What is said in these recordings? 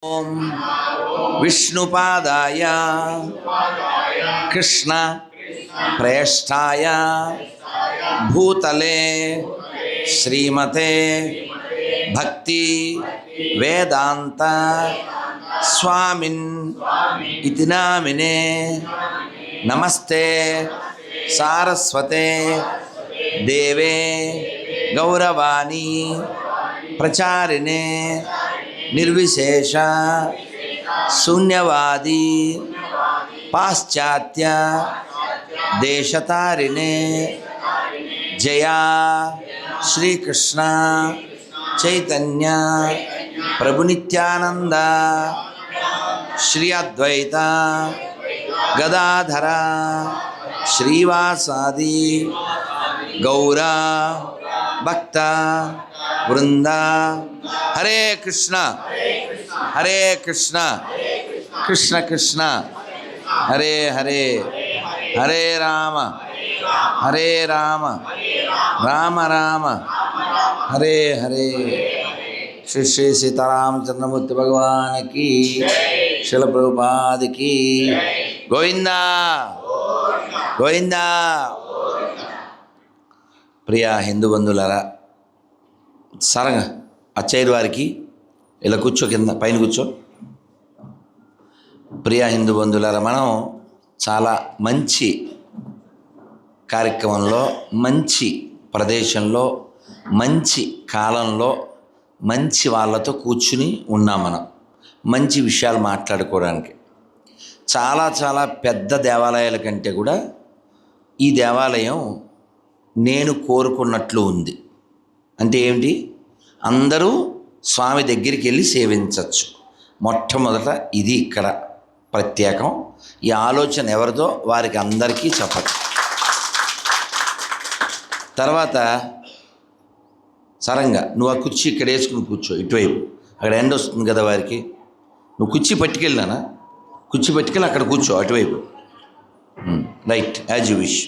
ओम विष्णुपादाय कृष्ण प्रेष्ठाय भूतले श्रीमते भक्ति वेदांत स्वामिन् इति नामिने नमस्ते सारस्वते देवे गौरवाणी प्रचारिणे निर्विशेष शून्यवादी पाश्चात्य देशतारिणे जया श्री कृष्ण चैतन्य प्रभु नित्यानंद श्री अद्वैत गदाधर श्रीवासादि गौरा भक्त वृंद हरे कृष्ण कृष्ण कृष्ण हरे हरे हरे राम राम राम हरे हरे। श्री श्री सीतारामचंद्रमूर्ति भगवान की, शिल प्रभुपाद की गोविंदा गोविंदा। प्रिया हिंदू बंधुलारा సరంగా అచ్చయ్య వారికి ఇలా కూర్చో, కింద పైన కూర్చో. ప్రియా హిందూ బంధువులారా, మనం చాలా మంచి కార్యక్రమంలో, మంచి ప్రదేశంలో, మంచి కాలంలో, మంచి వాళ్ళతో కూర్చుని ఉన్నాం. మనం మంచి విషయాలు మాట్లాడుకోవడానికి. చాలా చాలా పెద్ద దేవాలయాల కంటే కూడా ఈ దేవాలయం నేను కోరుకున్నట్లు ఉంది. అంటే ఏమిటి? అందరూ స్వామి దగ్గరికి వెళ్ళి సేవించవచ్చు. మొట్టమొదట ఇది ఇక్కడ ప్రత్యేకం. ఈ ఆలోచన ఎవరిదో వారికి అందరికీ చెప్పచ్చు. తర్వాత సరంగా నువ్వు ఆ కుర్చీ ఇక్కడ వేసుకుని కూర్చో, ఇటువైపు. అక్కడ ఎండ వస్తుంది కదా వారికి. నువ్వు కుర్చీ పట్టుకెళ్ళినా, కుర్చీ పట్టుకెళ్ళి అక్కడ కూర్చో అటువైపు. Right, as you wish.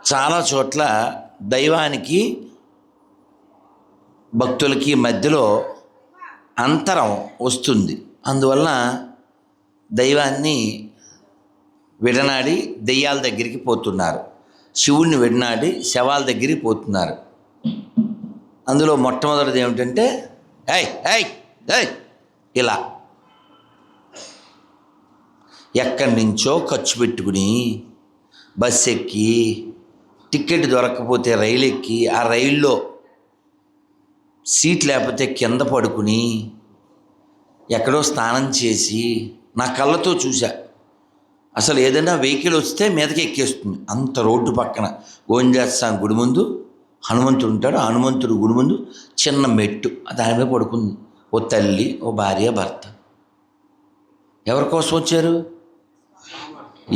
చాలా చోట్ల దైవానికి భక్తులకి మధ్యలో అంతరం వస్తుంది. అందువలన దైవాన్ని విడనాడి దెయ్యాల దగ్గరికి పోతున్నారు, శివుణ్ణి విడనాడి శవాల దగ్గరికి పోతున్నారు. అందులో మొట్టమొదటిది ఏమిటంటే ఏయ్ ఏయ్ ఏయ్ ఇలా ఎక్కడి నుంచో ఖర్చు పెట్టుకుని బస్ ఎక్కి, టికెట్ దొరకకపోతే రైలు ఎక్కి, ఆ రైల్లో సీట్ లేకపోతే కింద పడుకుని, ఎక్కడో స్నానం చేసి, నా కళ్ళతో చూసా. అసలు ఏదైనా వెహికల్ వస్తే మీదకి ఎక్కేస్తుంది. అంత రోడ్డు పక్కన గోవిందస్వామి గుడి ముందు హనుమంతుడు ఉంటాడు. హనుమంతుడు గుడి ముందు చిన్న మెట్టు, దాని మీద పడుకుంది ఓ తల్లి, ఓ భార్య, భర్త. ఎవరి కోసం వచ్చారు?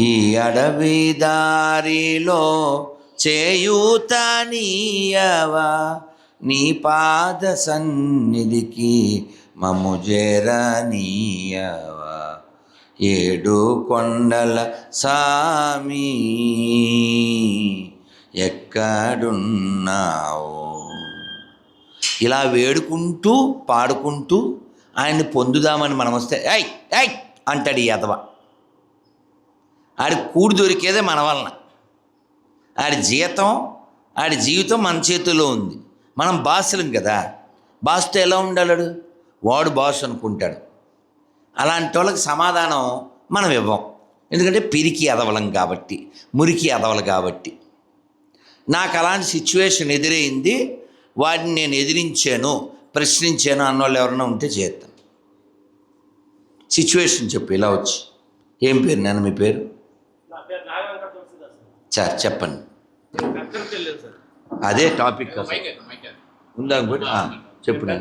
ఈ అడవి దారిలో చేయూతనీయవా, నీ పాద సన్నిధికి మము చేరనీయవా, ఏడు కొండల సామి ఎక్కడున్నావు. ఇలా వేడుకుంటూ పాడుకుంటూ ఆయన్ని పొందుదామని మనం వస్తే ఏయ్ ఏయ్ అంటాడు ఈ ఎదవ. ఆడి కూడు దొరికేదే మన వలన. ఆడి జీవితం మన చేతుల్లో ఉంది. మనం బాసులం కదా. బాసుతో ఎలా ఉండాలడు? వాడు బాసు అనుకుంటాడు. అలాంటి వాళ్ళకి సమాధానం మనం ఇవ్వం. ఎందుకంటే పిరికి ఎదవలం కాబట్టి, మురికి ఎదవలు కాబట్టి. నాకు అలాంటి సిచ్యువేషన్ ఎదురైంది, వాడిని నేను ఎదిరించాను, ప్రశ్నించాను అన్నవాళ్ళు ఎవరైనా ఉంటే చేస్తాను. సిచ్యువేషన్ చెప్పు. ఇలా వచ్చి, ఏం పేరు నాన్న మీ పేరు? సార్ చెప్పండి. అదే టాపిక్ ఉందా? చెప్పండి.